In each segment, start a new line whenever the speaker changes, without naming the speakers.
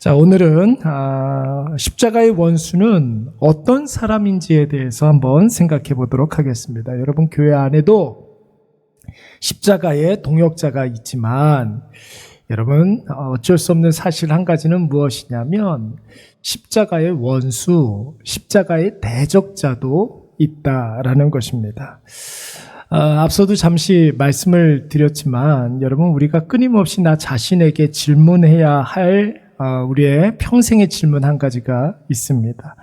자, 오늘은 십자가의 원수는 어떤 사람인지에 대해서 한번 생각해 보도록 하겠습니다. 여러분, 교회 안에도 십자가의 동역자가 있지만 여러분, 어쩔 수 없는 사실 한 가지는 무엇이냐면 십자가의 원수, 십자가의 대적자도 있다라는 것입니다. 앞서도 잠시 말씀을 드렸지만 여러분, 우리가 끊임없이 나 자신에게 질문해야 할 우리의 평생의 질문 한 가지가 있습니다.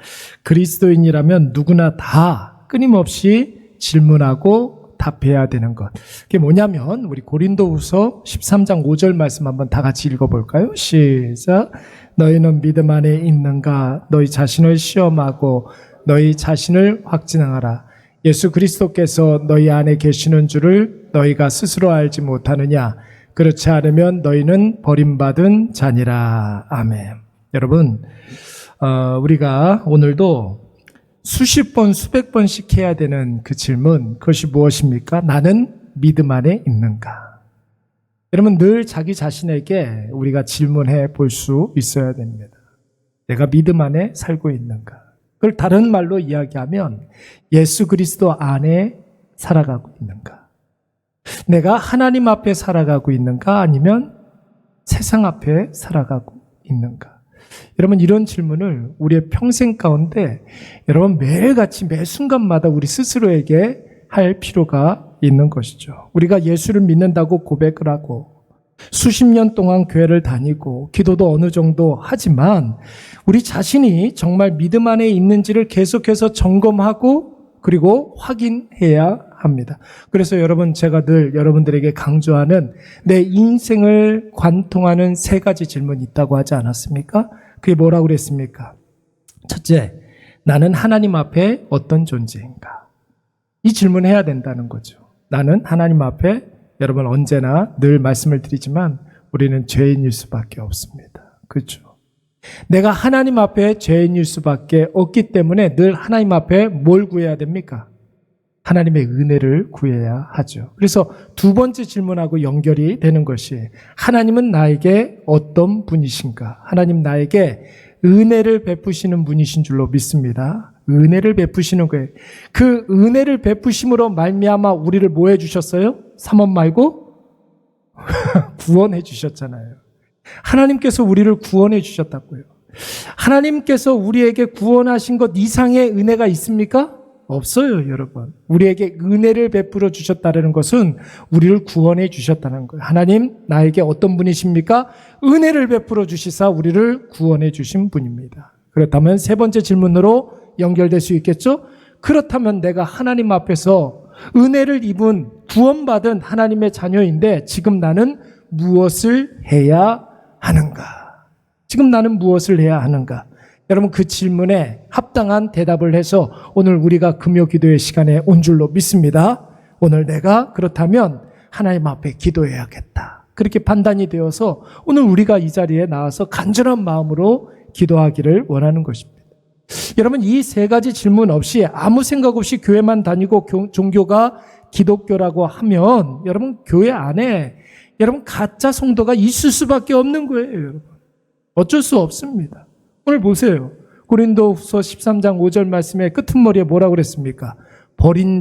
그리스도인이라면 누구나 다 끊임없이 질문하고 답해야 되는 것. 그게 뭐냐면 우리 고린도후서 13장 5절 말씀 한번 다 같이 읽어볼까요? 시작. 너희는 믿음 안에 있는가? 너희 자신을 시험하고 너희 자신을 확진하라. 예수 그리스도께서 너희 안에 계시는 줄을 너희가 스스로 알지 못하느냐? 그렇지 않으면 너희는 버림받은 자니라. 아멘. 여러분, 우리가 오늘도 수십 번, 수백 번씩 해야 되는 그 질문, 그것이 무엇입니까? 나는 믿음 안에 있는가? 여러분, 늘 자기 자신에게 우리가 질문해 볼 수 있어야 됩니다. 내가 믿음 안에 살고 있는가? 그걸 다른 말로 이야기하면 예수 그리스도 안에 살아가고 있는가? 내가 하나님 앞에 살아가고 있는가? 아니면 세상 앞에 살아가고 있는가? 여러분, 이런 질문을 우리의 평생 가운데 여러분 매일같이 매 순간마다 우리 스스로에게 할 필요가 있는 것이죠. 우리가 예수를 믿는다고 고백을 하고 수십 년 동안 교회를 다니고 기도도 어느 정도 하지만 우리 자신이 정말 믿음 안에 있는지를 계속해서 점검하고 그리고 확인해야 합니다. 그래서 여러분, 제가 늘 여러분들에게 강조하는 내 인생을 관통하는 세 가지 질문이 있다고 하지 않았습니까? 그게 뭐라고 그랬습니까? 첫째, 나는 하나님 앞에 어떤 존재인가? 이 질문해야 된다는 거죠. 나는 하나님 앞에, 여러분 언제나 늘 말씀을 드리지만 우리는 죄인일 수밖에 없습니다. 그렇죠? 내가 하나님 앞에 죄인일 수밖에 없기 때문에 늘 하나님 앞에 뭘 구해야 됩니까? 하나님의 은혜를 구해야 하죠. 그래서 두 번째 질문하고 연결이 되는 것이 하나님은 나에게 어떤 분이신가? 하나님 나에게 은혜를 베푸시는 분이신 줄로 믿습니다. 은혜를 베푸시는 거예요. 그 은혜를 베푸심으로 말미암아 우리를 뭐 해주셨어요? 삼원 말고 구원해 주셨잖아요. 하나님께서 우리를 구원해 주셨다고요. 하나님께서 우리에게 구원하신 것 이상의 은혜가 있습니까? 없어요, 여러분. 우리에게 은혜를 베풀어 주셨다는 것은 우리를 구원해 주셨다는 거예요. 하나님, 나에게 어떤 분이십니까? 은혜를 베풀어 주시사 우리를 구원해 주신 분입니다. 그렇다면 세 번째 질문으로 연결될 수 있겠죠? 그렇다면 내가 하나님 앞에서 은혜를 입은 구원받은 하나님의 자녀인데 지금 나는 무엇을 해야 하는가? 지금 나는 무엇을 해야 하는가? 여러분, 그 질문에 합당한 대답을 해서 오늘 우리가 금요 기도의 시간에 온 줄로 믿습니다. 오늘 내가 그렇다면 하나님 앞에 기도해야겠다. 그렇게 판단이 되어서 오늘 우리가 이 자리에 나와서 간절한 마음으로 기도하기를 원하는 것입니다. 여러분, 이 세 가지 질문 없이 아무 생각 없이 교회만 다니고 종교가 기독교라고 하면 여러분, 교회 안에 여러분 가짜 성도가 있을 수밖에 없는 거예요. 여러분, 어쩔 수 없습니다. 오늘 보세요. 고린도후서 13장 5절 말씀의 끝머리에 뭐라고 그랬습니까? 버림받은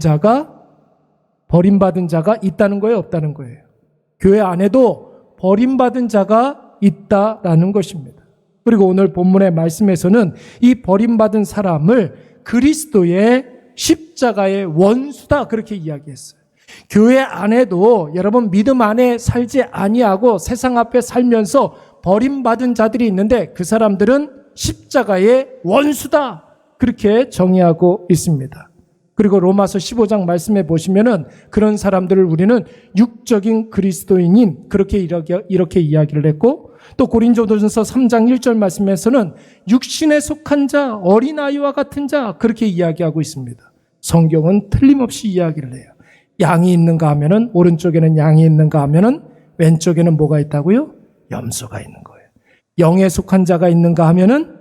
자가 있다는 거예요, 없다는 거예요? 교회 안에도 버림받은 자가 있다라는 것입니다. 그리고 오늘 본문의 말씀에서는 이 버림받은 사람을 그리스도의 십자가의 원수다, 그렇게 이야기했어요. 교회 안에도 여러분 믿음 안에 살지 아니하고 세상 앞에 살면서 버림받은 자들이 있는데 그 사람들은 십자가의 원수다, 그렇게 정의하고 있습니다. 그리고 로마서 15장 말씀에 보시면은 그런 사람들을 우리는 육적인 그리스도인인 그렇게 이렇게 이야기를 했고, 또 고린도전서 3장 1절 말씀에서는 육신에 속한 자, 어린아이와 같은 자, 그렇게 이야기하고 있습니다. 성경은 틀림없이 이야기를 해요. 양이 있는가 하면은 오른쪽에는 양이 있는가 하면은 왼쪽에는 뭐가 있다고요? 염소가 있는 거예요. 영에 속한 자가 있는가 하면은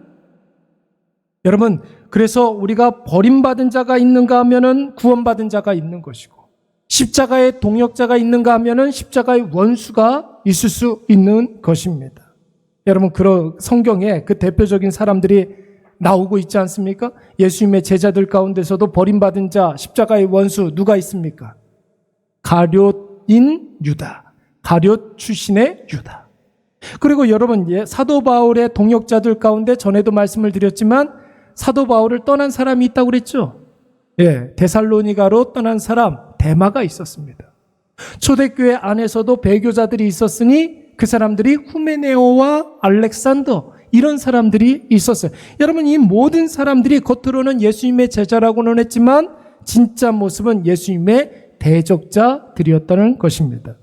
여러분, 그래서 우리가 버림받은 자가 있는가 하면은 구원받은 자가 있는 것이고, 십자가의 동역자가 있는가 하면은 십자가의 원수가 있을 수 있는 것입니다. 여러분, 성경에 그 대표적인 사람들이 나오고 있지 않습니까? 예수님의 제자들 가운데서도 버림받은 자, 십자가의 원수 누가 있습니까? 가룟인 유다. 가룟 출신의 유다. 그리고 여러분, 사도 바울의 동역자들 가운데 전에도 말씀을 드렸지만 사도 바울을 떠난 사람이 있다고 그랬죠? 데살로니가로 떠난 사람 데마가 있었습니다. 초대교회 안에서도 배교자들이 있었으니 그 사람들이 후메네오와 알렉산더, 이런 사람들이 있었어요. 여러분, 이 모든 사람들이 겉으로는 예수님의 제자라고는 했지만 진짜 모습은 예수님의 대적자들이었다는 것입니다.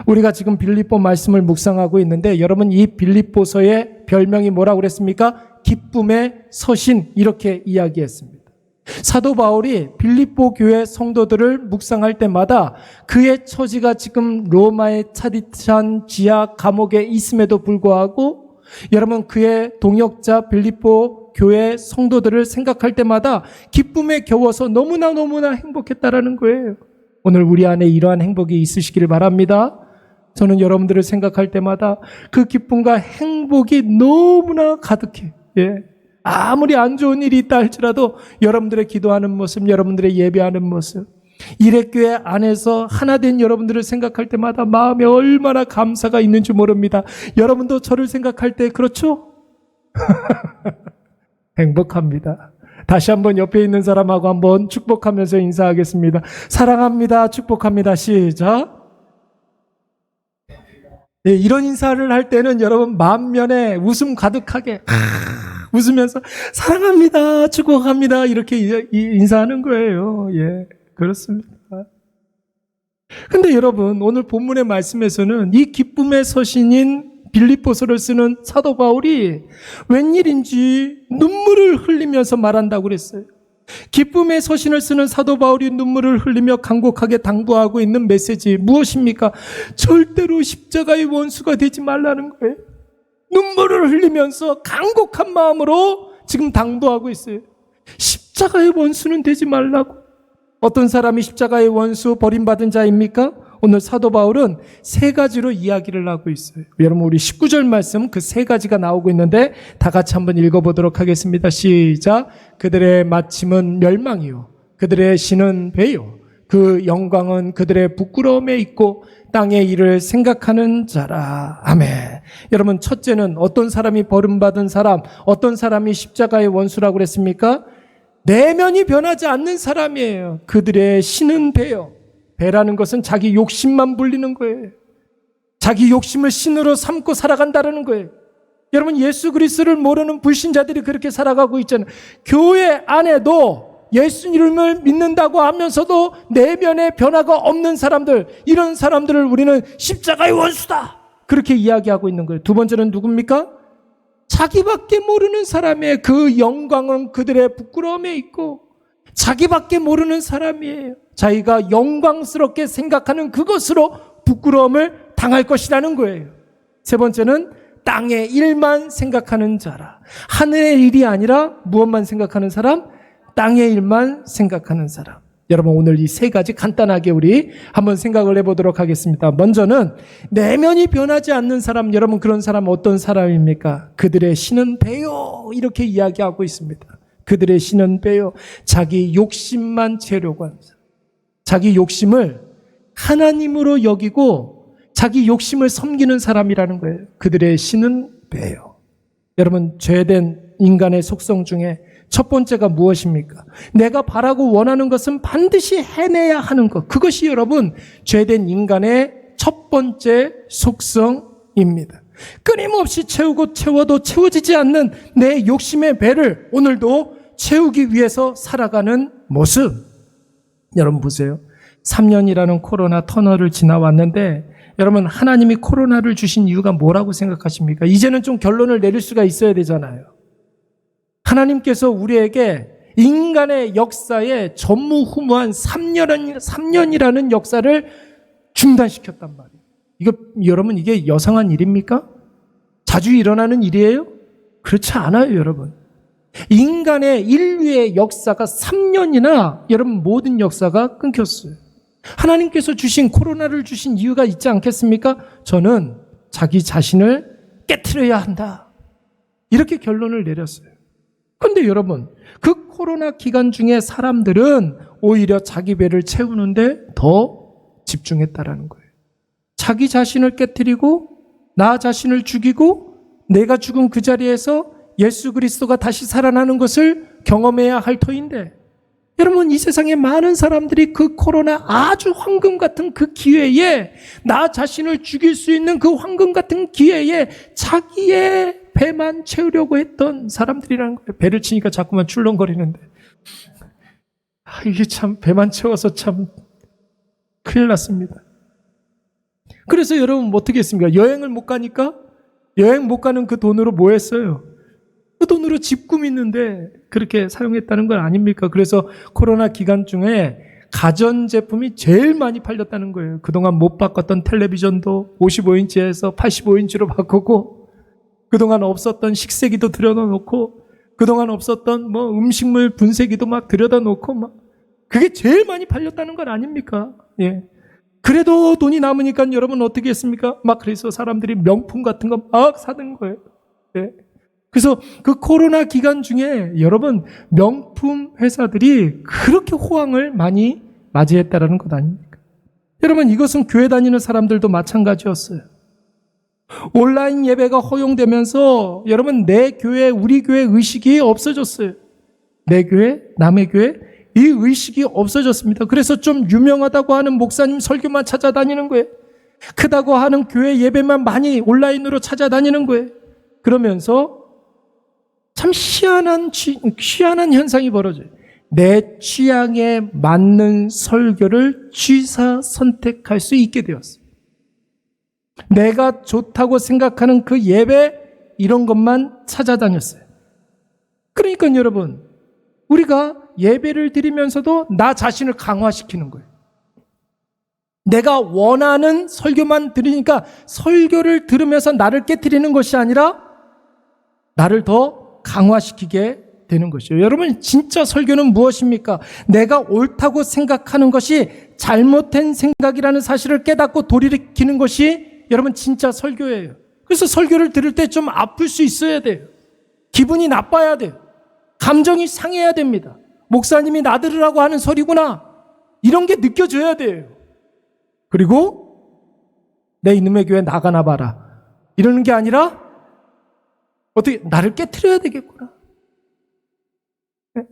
우리가 지금 빌립보 말씀을 묵상하고 있는데 여러분, 이 빌립보서의 별명이 뭐라고 그랬습니까? 기쁨의 서신, 이렇게 이야기했습니다. 사도 바울이 빌립보 교회 성도들을 묵상할 때마다 그의 처지가 지금 로마의 차디찬 지하 감옥에 있음에도 불구하고 여러분, 그의 동역자 빌립보 교회 성도들을 생각할 때마다 기쁨에 겨워서 너무나 행복했다라는 거예요. 오늘 우리 안에 이러한 행복이 있으시기를 바랍니다. 저는 여러분들을 생각할 때마다 그 기쁨과 행복이 너무나 가득해. 아무리 안 좋은 일이 있다 할지라도 여러분들의 기도하는 모습, 여러분들의 예배하는 모습, 일회교회 안에서 하나 된 여러분들을 생각할 때마다 마음에 얼마나 감사가 있는지 모릅니다. 여러분도 저를 생각할 때 그렇죠? 행복합니다. 다시 한번 옆에 있는 사람하고 한번 축복하면서 인사하겠습니다. 사랑합니다. 축복합니다. 시작. 이런 인사를 할 때는 여러분 만면에 웃음 가득하게 웃으면서 사랑합니다. 축복합니다. 이렇게 인사하는 거예요. 그렇습니다. 근데 여러분, 오늘 본문의 말씀에서는 이 기쁨의 서신인 빌립보서를 쓰는 사도 바울이 웬일인지 눈물을 흘리면서 말한다고 그랬어요. 기쁨의 서신을 쓰는 사도 바울이 눈물을 흘리며 간곡하게 당부하고 있는 메시지 무엇입니까? 절대로 십자가의 원수가 되지 말라는 거예요. 눈물을 흘리면서 간곡한 마음으로 지금 당부하고 있어요. 십자가의 원수는 되지 말라고. 어떤 사람이 십자가의 원수, 버림받은 자입니까? 오늘 사도 바울은 세 가지로 이야기를 하고 있어요. 여러분, 우리 19절 말씀 그 세 가지가 나오고 있는데 다 같이 한번 읽어보도록 하겠습니다. 시작. 그들의 마침은 멸망이요, 그들의 신은 배요, 그 영광은 그들의 부끄러움에 있고 땅의 일을 생각하는 자라. 아멘. 여러분, 첫째는 어떤 사람이 버림받은 사람, 어떤 사람이 십자가의 원수라고 그랬습니까? 내면이 변하지 않는 사람이에요. 그들의 신은 배요. 배라는 것은 자기 욕심만 불리는 거예요. 자기 욕심을 신으로 삼고 살아간다는 거예요. 여러분, 예수 그리스도를 모르는 불신자들이 그렇게 살아가고 있잖아요. 교회 안에도 예수님을 믿는다고 하면서도 내면에 변화가 없는 사람들, 이런 사람들을 우리는 십자가의 원수다, 그렇게 이야기하고 있는 거예요. 두 번째는 누굽니까? 자기밖에 모르는 사람의 그 영광은 그들의 부끄러움에 있고, 자기밖에 모르는 사람이에요. 자기가 영광스럽게 생각하는 그것으로 부끄러움을 당할 것이라는 거예요. 세 번째는 땅의 일만 생각하는 자라. 하늘의 일이 아니라 무엇만 생각하는 사람? 땅의 일만 생각하는 사람. 여러분, 오늘 이 세 가지 간단하게 우리 한번 생각을 해보도록 하겠습니다. 먼저는 내면이 변하지 않는 사람. 여러분, 그런 사람 어떤 사람입니까? 그들의 신은 배요, 이렇게 이야기하고 있습니다. 그들의 신은 배요. 자기 욕심만 채려고 하는 사람. 자기 욕심을 하나님으로 여기고 자기 욕심을 섬기는 사람이라는 거예요. 그들의 신은 배요. 여러분, 죄된 인간의 속성 중에 첫 번째가 무엇입니까? 내가 바라고 원하는 것은 반드시 해내야 하는 것. 그것이 여러분, 죄된 인간의 첫 번째 속성입니다. 끊임없이 채우고 채워도 채워지지 않는 내 욕심의 배를 오늘도 채우기 위해서 살아가는 모습. 여러분 보세요. 3년이라는 코로나 터널을 지나왔는데 여러분, 하나님이 코로나를 주신 이유가 뭐라고 생각하십니까? 이제는 좀 결론을 내릴 수가 있어야 되잖아요. 하나님께서 우리에게 인간의 역사에 전무후무한 3년이라는 역사를 중단시켰단 말이에요. 이거 여러분, 이게 여상한 일입니까? 자주 일어나는 일이에요? 그렇지 않아요, 여러분. 인간의 인류의 역사가 3년이나 여러분 모든 역사가 끊겼어요. 하나님께서 주신 코로나를 주신 이유가 있지 않겠습니까? 저는 자기 자신을 깨트려야 한다. 이렇게 결론을 내렸어요. 그런데 여러분, 그 코로나 기간 중에 사람들은 오히려 자기 배를 채우는데 더 집중했다라는 거예요. 자기 자신을 깨트리고 나 자신을 죽이고 내가 죽은 그 자리에서 예수 그리스도가 다시 살아나는 것을 경험해야 할 터인데, 여러분, 이 세상에 많은 사람들이 그 코로나 아주 황금 같은 그 기회에, 나 자신을 죽일 수 있는 그 황금 같은 기회에 자기의 배만 채우려고 했던 사람들이라는 거예요. 배를 치니까 자꾸만 출렁거리는데, 이게 참 배만 채워서 참 큰일 났습니다. 그래서 여러분 어떻게 했습니까? 여행을 못 가니까 여행 못 가는 그 돈으로 뭐 했어요? 그 돈으로 집 꾸미는데 그렇게 사용했다는 건 아닙니까? 그래서 코로나 기간 중에 가전제품이 제일 많이 팔렸다는 거예요. 그동안 못 바꿨던 텔레비전도 55인치에서 85인치로 바꾸고, 그동안 없었던 식세기도 들여놓고, 그동안 없었던 뭐 음식물 분쇄기도 막 들여다 놓고, 막 그게 제일 많이 팔렸다는 건 아닙니까? 예. 그래도 돈이 남으니까 여러분 어떻게 했습니까? 막 그래서 사람들이 명품 같은 거 막 사는 거예요. 예. 그래서 그 코로나 기간 중에 여러분 명품 회사들이 그렇게 호황을 많이 맞이했다라는 것 아닙니까? 여러분, 이것은 교회 다니는 사람들도 마찬가지였어요. 온라인 예배가 허용되면서 여러분 내 교회, 우리 교회 의식이 없어졌어요. 내 교회, 남의 교회, 이 의식이 없어졌습니다. 그래서 좀 유명하다고 하는 목사님 설교만 찾아다니는 거예요. 크다고 하는 교회 예배만 많이 온라인으로 찾아다니는 거예요. 그러면서 참 희한한 현상이 벌어져요. 내 취향에 맞는 설교를 취사 선택할 수 있게 되었어요. 내가 좋다고 생각하는 그 예배, 이런 것만 찾아다녔어요. 그러니까 여러분, 우리가 예배를 드리면서도 나 자신을 강화시키는 거예요. 내가 원하는 설교만 들으니까 설교를 들으면서 나를 깨트리는 것이 아니라 나를 더 강화시키게 되는 것이죠. 여러분, 진짜 설교는 무엇입니까? 내가 옳다고 생각하는 것이 잘못된 생각이라는 사실을 깨닫고 돌이키는 것이 여러분 진짜 설교예요. 그래서 설교를 들을 때 좀 아플 수 있어야 돼요. 기분이 나빠야 돼요. 감정이 상해야 됩니다. 목사님이 나들으라고 하는 소리구나, 이런 게 느껴져야 돼요. 그리고 내 이놈의 교회 나가나 봐라, 이러는 게 아니라 어떻게 나를 깨트려야 되겠구나,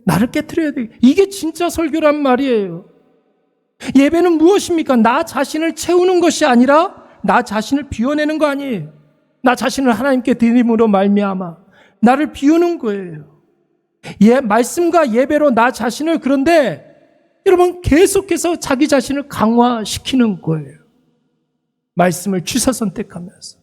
나를 깨트려야 되겠구나. 이게 진짜 설교란 말이에요. 예배는 무엇입니까? 나 자신을 채우는 것이 아니라 나 자신을 비워내는 거 아니에요. 나 자신을 하나님께 드림으로 말미암아 나를 비우는 거예요. 말씀과 예배로 나 자신을, 그런데 여러분 계속해서 자기 자신을 강화시키는 거예요. 말씀을 취사 선택하면서,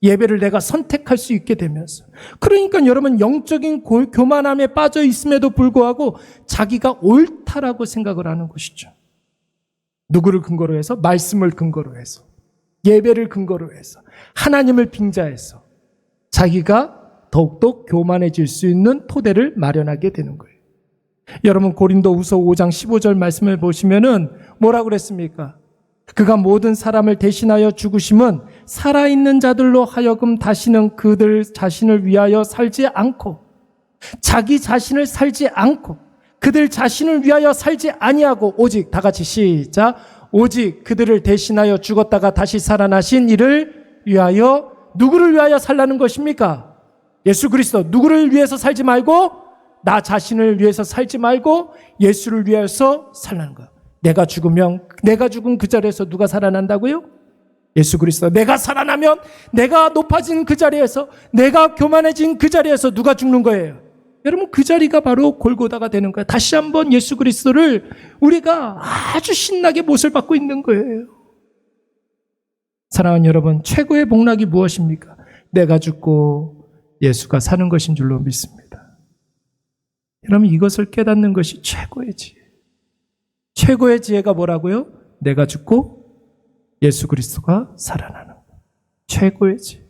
예배를 내가 선택할 수 있게 되면서. 그러니까 여러분 영적인 교만함에 빠져 있음에도 불구하고 자기가 옳다라고 생각을 하는 것이죠. 누구를 근거로 해서? 말씀을 근거로 해서, 예배를 근거로 해서, 하나님을 빙자해서 자기가 더욱더 교만해질 수 있는 토대를 마련하게 되는 거예요. 여러분 고린도후서 5장 15절 말씀을 보시면은 뭐라고 그랬습니까? 그가 모든 사람을 대신하여 죽으심은 살아있는 자들로 하여금 다시는 그들 자신을 위하여 살지 않고, 자기 자신을 살지 않고, 그들 자신을 위하여 살지 아니하고, 오직, 다 같이 시작, 오직 그들을 대신하여 죽었다가 다시 살아나신 이를 위하여. 누구를 위하여 살라는 것입니까? 예수 그리스도. 누구를 위해서 살지 말고, 나 자신을 위해서 살지 말고 예수를 위해서 살라는 거야. 내가 죽으면, 내가 죽은 그 자리에서 누가 살아난다고요? 예수 그리스도. 내가 살아나면, 내가 높아진 그 자리에서, 내가 교만해진 그 자리에서 누가 죽는 거예요? 여러분 그 자리가 바로 골고다가 되는 거예요. 다시 한번 예수 그리스도를 우리가 아주 신나게 못을 받고 있는 거예요. 사랑하는 여러분, 최고의 복락이 무엇입니까? 내가 죽고 예수가 사는 것인 줄로 믿습니다. 여러분 이것을 깨닫는 것이 최고의 지혜. 최고의 지혜가 뭐라고요? 내가 죽고 예수 그리스도가 살아나는 것. 최고의 지혜.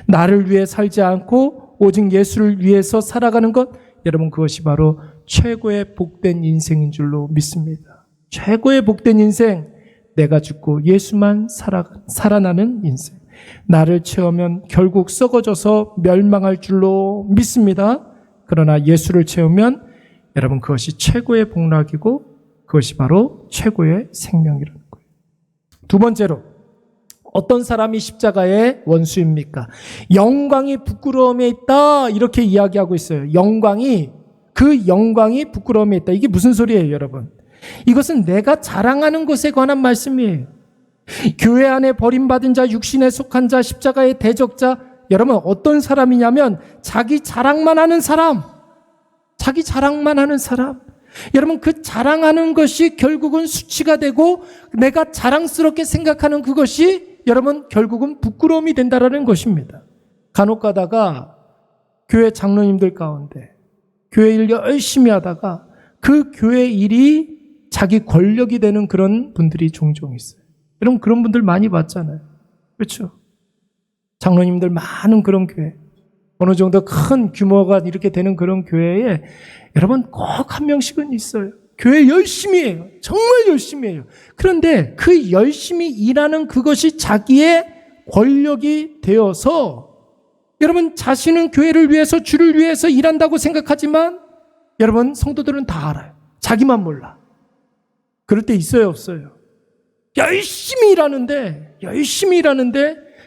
나를 위해 살지 않고 오직 예수를 위해서 살아가는 것, 여러분 그것이 바로 최고의 복된 인생인 줄로 믿습니다. 최고의 복된 인생, 내가 죽고 예수만 살아나는 인생. 나를 채우면 결국 썩어져서 멸망할 줄로 믿습니다. 그러나 예수를 채우면 여러분 그것이 최고의 복락이고 그것이 바로 최고의 생명이라는 거예요. 두 번째로 어떤 사람이 십자가의 원수입니까? 영광이 부끄러움에 있다 이렇게 이야기하고 있어요. 그 영광이 부끄러움에 있다. 이게 무슨 소리예요, 여러분? 이것은 내가 자랑하는 것에 관한 말씀이에요. 교회 안에 버림받은 자, 육신에 속한 자, 십자가의 대적자, 여러분 어떤 사람이냐면 자기 자랑만 하는 사람. 여러분 그 자랑하는 것이 결국은 수치가 되고 내가 자랑스럽게 생각하는 그것이 여러분 결국은 부끄러움이 된다라는 것입니다. 간혹 가다가 교회 장로님들 가운데 교회 일 열심히 하다가 그 교회 일이 자기 권력이 되는 그런 분들이 종종 있어요. 여러분 그런 분들 많이 봤잖아요. 그렇죠? 장로님들 많은 그런 교회, 어느 정도 큰 규모가 이렇게 되는 그런 교회에 여러분 꼭 한 명씩은 있어요. 교회 열심히 해요. 정말 열심히 해요. 그런데 그 열심히 일하는 그것이 자기의 권력이 되어서 여러분 자신은 교회를 위해서 주를 위해서 일한다고 생각하지만 여러분 성도들은 다 알아요. 자기만 몰라. 그럴 때 있어요, 없어요? 열심히 일하는데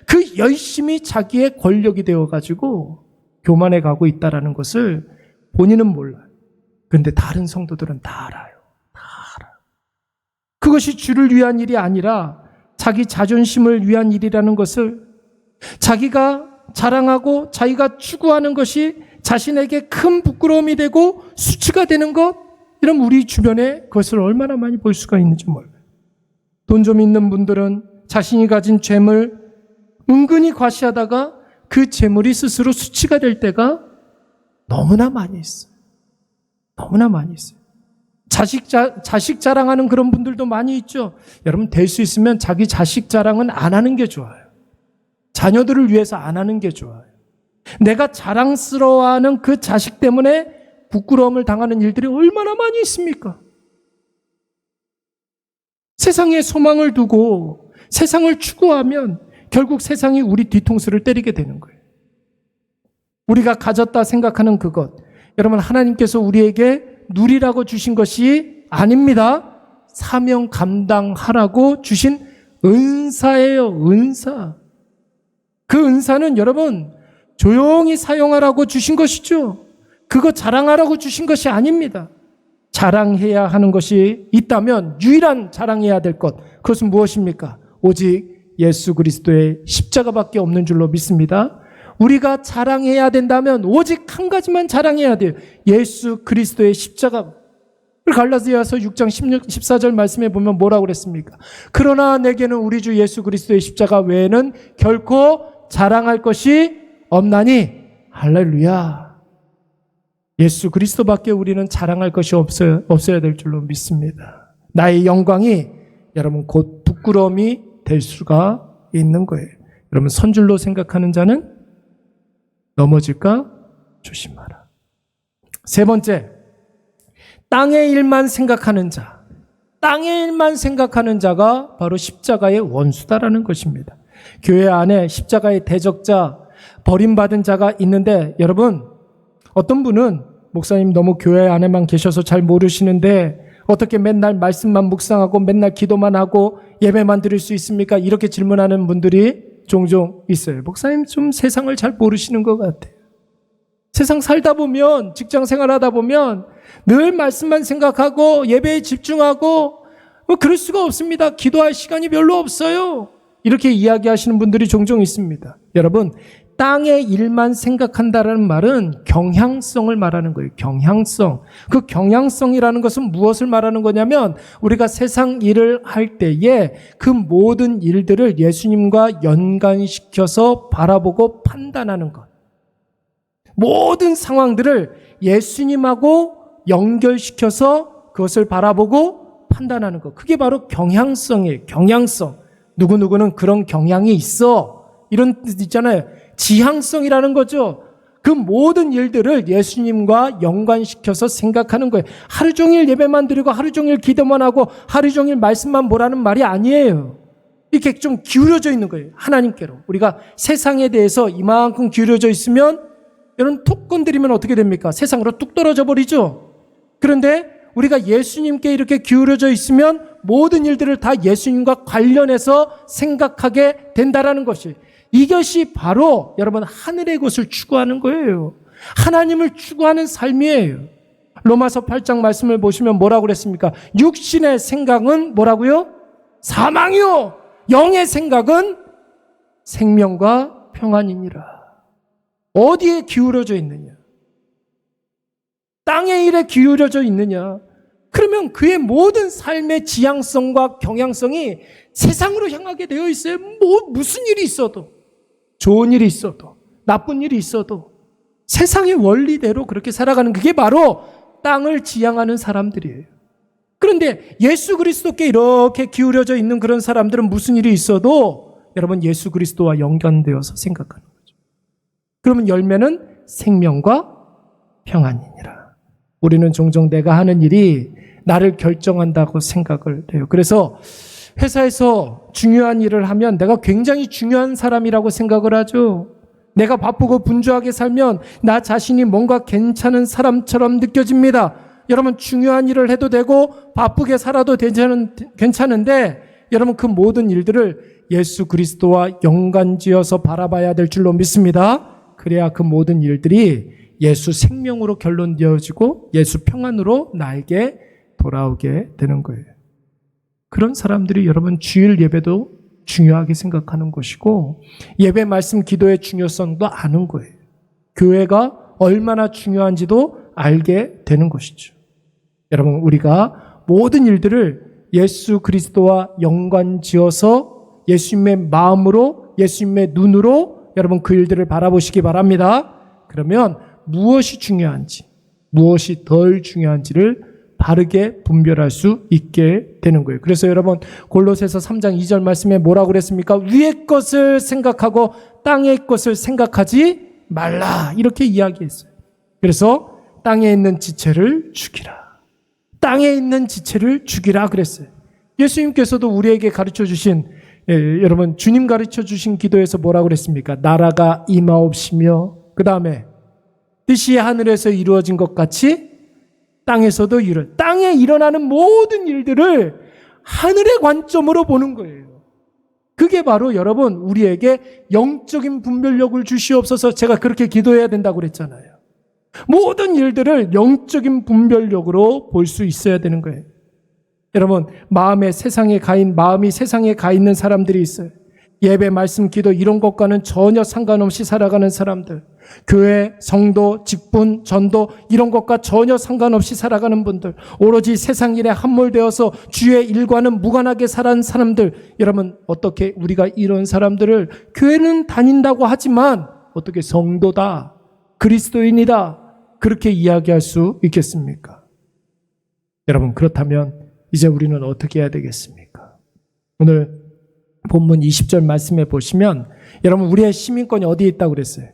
그 열심히 자기의 권력이 되어가지고 교만해 가고 있다라는 것을 본인은 몰라요. 그런데 다른 성도들은 다 알아요. 그것이 주를 위한 일이 아니라 자기 자존심을 위한 일이라는 것을 자기가 자랑하고 자기가 추구하는 것이 자신에게 큰 부끄러움이 되고 수치가 되는 것, 이런 우리 주변에 그것을 얼마나 많이 볼 수가 있는지 몰라요. 돈 좀 있는 분들은 자신이 가진 재물 은근히 과시하다가 그 재물이 스스로 수치가 될 때가 너무나 많이 있어요. 자식 자랑하는 그런 분들도 많이 있죠. 여러분 될 수 있으면 자기 자식 자랑은 안 하는 게 좋아요. 자녀들을 위해서 안 하는 게 좋아요. 내가 자랑스러워하는 그 자식 때문에 부끄러움을 당하는 일들이 얼마나 많이 있습니까? 세상에 소망을 두고 세상을 추구하면 결국 세상이 우리 뒤통수를 때리게 되는 거예요. 우리가 가졌다 생각하는 그것, 여러분 하나님께서 우리에게 누리라고 주신 것이 아닙니다. 사명 감당하라고 주신 은사예요. 은사. 그 은사는 여러분 조용히 사용하라고 주신 것이죠. 그거 자랑하라고 주신 것이 아닙니다. 자랑해야 하는 것이 있다면 유일한 자랑해야 될 것, 그것은 무엇입니까? 오직 예수 그리스도의 십자가밖에 없는 줄로 믿습니다. 우리가 자랑해야 된다면 오직 한 가지만 자랑해야 돼요. 예수 그리스도의 십자가. 갈라디아서 6장 14절 말씀에 보면 뭐라고 그랬습니까? 그러나 내게는 우리 주 예수 그리스도의 십자가 외에는 결코 자랑할 것이 없나니. 할렐루야. 예수 그리스도밖에 우리는 자랑할 것이 없어야 될 줄로 믿습니다. 나의 영광이 여러분 곧 부끄러움이 될 수가 있는 거예요. 여러분 선줄로 생각하는 자는 넘어질까 조심하라. 세 번째, 땅의 일만 생각하는 자. 땅의 일만 생각하는 자가 바로 십자가의 원수다라는 것입니다. 교회 안에 십자가의 대적자, 버림받은 자가 있는데 여러분 어떤 분은 목사님 너무 교회 안에만 계셔서 잘 모르시는데 어떻게 맨날 말씀만 묵상하고 맨날 기도만 하고 예배만 드릴 수 있습니까? 이렇게 질문하는 분들이 종종 있어요. 목사님 좀 세상을 잘 모르시는 것 같아요. 세상 살다 보면, 직장 생활하다 보면 늘 말씀만 생각하고 예배에 집중하고 그럴 수가 없습니다. 기도할 시간이 별로 없어요. 이렇게 이야기하시는 분들이 종종 있습니다. 여러분, 땅의 일만 생각한다는 말은 경향성을 말하는 거예요. 경향성. 그 경향성이라는 것은 무엇을 말하는 거냐면 우리가 세상 일을 할 때에 그 모든 일들을 예수님과 연관시켜서 바라보고 판단하는 것. 모든 상황들을 예수님하고 연결시켜서 그것을 바라보고 판단하는 것. 그게 바로 경향성이에요. 경향성. 누구누구는 그런 경향이 있어. 이런 뜻 있잖아요. 지향성이라는 거죠. 그 모든 일들을 예수님과 연관시켜서 생각하는 거예요. 하루 종일 예배만 드리고 하루 종일 기도만 하고 하루 종일 말씀만 보라는 말이 아니에요. 이렇게 좀 기울여져 있는 거예요. 하나님께로. 우리가 세상에 대해서 이만큼 기울여져 있으면 여러분 툭 건드리면 어떻게 됩니까? 세상으로 뚝 떨어져 버리죠. 그런데 우리가 예수님께 이렇게 기울여져 있으면 모든 일들을 다 예수님과 관련해서 생각하게 된다라는 것이, 이것이 바로 여러분 하늘의 것을 추구하는 거예요. 하나님을 추구하는 삶이에요. 로마서 8장 말씀을 보시면 뭐라고 그랬습니까? 육신의 생각은 뭐라고요? 사망이요. 영의 생각은 생명과 평안이니라. 어디에 기울어져 있느냐? 땅의 일에 기울어져 있느냐? 그러면 그의 모든 삶의 지향성과 경향성이 세상으로 향하게 되어 있어요. 무슨 일이 있어도, 좋은 일이 있어도, 나쁜 일이 있어도 세상의 원리대로 그렇게 살아가는, 그게 바로 땅을 지향하는 사람들이에요. 그런데 예수 그리스도께 이렇게 기울여져 있는 그런 사람들은 무슨 일이 있어도 여러분 예수 그리스도와 연관되어서 생각하는 거죠. 그러면 열매는 생명과 평안이니라. 우리는 종종 내가 하는 일이 나를 결정한다고 생각을 해요. 그래서 회사에서 중요한 일을 하면 내가 굉장히 중요한 사람이라고 생각을 하죠. 내가 바쁘고 분주하게 살면 나 자신이 뭔가 괜찮은 사람처럼 느껴집니다. 여러분 중요한 일을 해도 되고 바쁘게 살아도 괜찮은데 여러분 그 모든 일들을 예수 그리스도와 연관지어서 바라봐야 될 줄로 믿습니다. 그래야 그 모든 일들이 예수 생명으로 결론되어지고 예수 평안으로 나에게 돌아오게 되는 거예요. 그런 사람들이 여러분 주일 예배도 중요하게 생각하는 것이고 예배 말씀 기도의 중요성도 아는 거예요. 교회가 얼마나 중요한지도 알게 되는 것이죠. 여러분 우리가 모든 일들을 예수 그리스도와 연관지어서 예수님의 마음으로 예수님의 눈으로 여러분 그 일들을 바라보시기 바랍니다. 그러면 무엇이 중요한지 무엇이 덜 중요한지를 바르게 분별할 수 있게 되는 거예요. 그래서 여러분 골로새서 3장 2절 말씀에 뭐라고 그랬습니까? 위의 것을 생각하고 땅의 것을 생각하지 말라, 이렇게 이야기했어요. 그래서 땅에 있는 지체를 죽이라, 땅에 있는 지체를 죽이라 그랬어요. 예수님께서도 우리에게 가르쳐 주신 여러분 주님 가르쳐 주신 기도에서 뭐라고 그랬습니까? 나라가 임하옵시며 그 다음에 뜻이 하늘에서 이루어진 것 같이 땅에서도 땅에 일어나는 모든 일들을 하늘의 관점으로 보는 거예요. 그게 바로 여러분 우리에게 영적인 분별력을 주시옵소서. 제가 그렇게 기도해야 된다고 그랬잖아요. 모든 일들을 영적인 분별력으로 볼 수 있어야 되는 거예요. 여러분 마음이 세상에 가 있는 사람들이 있어요. 예배, 말씀, 기도 이런 것과는 전혀 상관없이 살아가는 사람들, 교회, 성도, 직분, 전도 이런 것과 전혀 상관없이 살아가는 분들, 오로지 세상 일에 함몰되어서 주의 일과는 무관하게 살아가는 사람들, 여러분 어떻게 우리가 이런 사람들을 교회는 다닌다고 하지만 어떻게 성도다, 그리스도인이다 그렇게 이야기할 수 있겠습니까? 여러분 그렇다면 이제 우리는 어떻게 해야 되겠습니까? 오늘 본문 20절 말씀에 보시면 여러분 우리의 시민권이 어디에 있다고 그랬어요?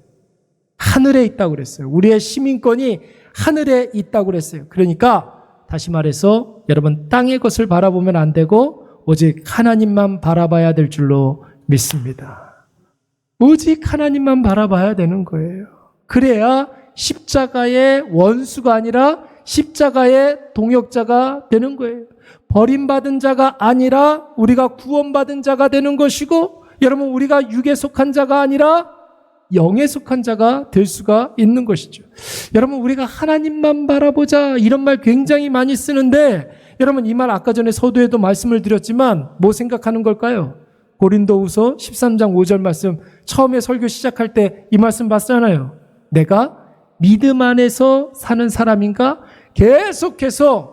하늘에 있다고 그랬어요. 우리의 시민권이 하늘에 있다고 그랬어요. 그러니까 다시 말해서 여러분 땅의 것을 바라보면 안 되고 오직 하나님만 바라봐야 될 줄로 믿습니다. 오직 하나님만 바라봐야 되는 거예요. 그래야 십자가의 원수가 아니라 십자가의 동역자가 되는 거예요. 버림받은 자가 아니라 우리가 구원받은 자가 되는 것이고, 여러분 우리가 육에 속한 자가 아니라 영에 속한 자가 될 수가 있는 것이죠. 여러분 우리가 하나님만 바라보자 이런 말 굉장히 많이 쓰는데 여러분 이 말 아까 전에 서두에도 말씀을 드렸지만 뭐 생각하는 걸까요? 고린도후서 13장 5절 말씀 처음에 설교 시작할 때 이 말씀 봤잖아요. 내가 믿음 안에서 사는 사람인가? 계속해서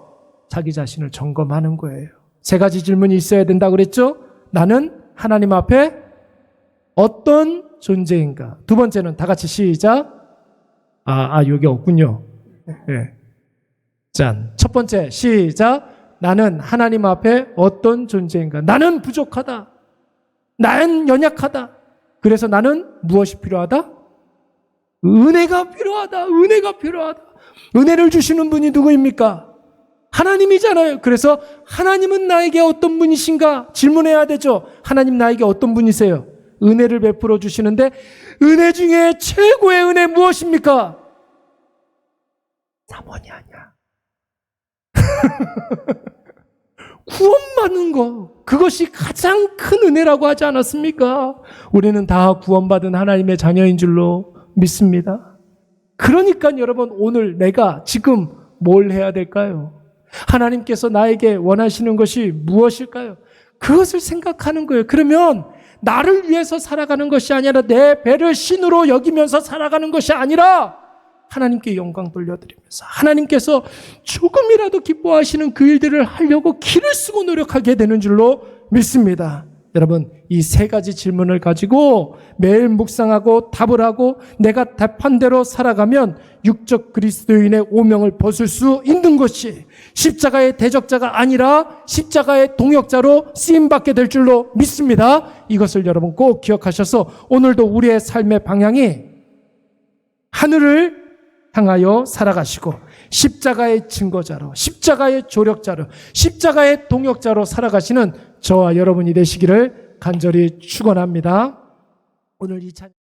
자기 자신을 점검하는 거예요. 세 가지 질문이 있어야 된다고 그랬죠? 나는 하나님 앞에 어떤 존재인가? 두 번째는 다 같이 시작. 여기 없군요. 네. 짠. 첫 번째 시작. 나는 하나님 앞에 어떤 존재인가? 나는 부족하다. 나는 연약하다. 그래서 나는 무엇이 필요하다? 은혜가 필요하다. 은혜가 필요하다. 은혜를 주시는 분이 누구입니까? 하나님이잖아요. 그래서 하나님은 나에게 어떤 분이신가 질문해야 되죠. 하나님 나에게 어떤 분이세요? 은혜를 베풀어 주시는데 은혜 중에 최고의 은혜 무엇입니까? 사모니 아니야. 구원받는 거, 그것이 가장 큰 은혜라고 하지 않았습니까? 우리는 다 구원받은 하나님의 자녀인 줄로 믿습니다. 그러니까 여러분, 오늘 내가 지금 뭘 해야 될까요? 하나님께서 나에게 원하시는 것이 무엇일까요? 그것을 생각하는 거예요. 그러면 나를 위해서 살아가는 것이 아니라 내 배를 신으로 여기면서 살아가는 것이 아니라 하나님께 영광 돌려드리면서 하나님께서 조금이라도 기뻐하시는 그 일들을 하려고 기를 쓰고 노력하게 되는 줄로 믿습니다. 여러분, 이 세 가지 질문을 가지고 매일 묵상하고 답을 하고 내가 답한 대로 살아가면 육적 그리스도인의 오명을 벗을 수 있는 것이 십자가의 대적자가 아니라 십자가의 동역자로 쓰임받게 될 줄로 믿습니다. 이것을 여러분 꼭 기억하셔서 오늘도 우리의 삶의 방향이 하늘을 향하여 살아가시고 십자가의 증거자로, 십자가의 조력자로, 십자가의 동역자로 살아가시는 저와 여러분이 되시기를 간절히 축원합니다. 오늘 이 찬